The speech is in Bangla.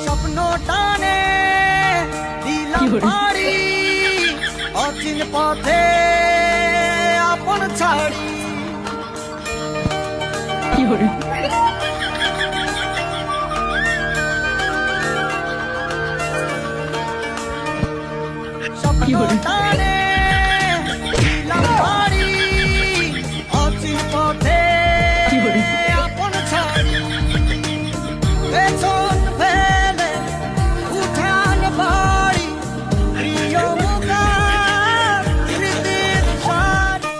স্বপ্ন টানে দিলাম বাড়ি অচিন পথে আপন ছাড়ি স্বপ্ন টানে দিলাম বাড়ি অচিন পথে আপন ছাড়ি পেছন ফেলে উঠান বাড়ি প্রিয় মুখা স্মৃতির সারি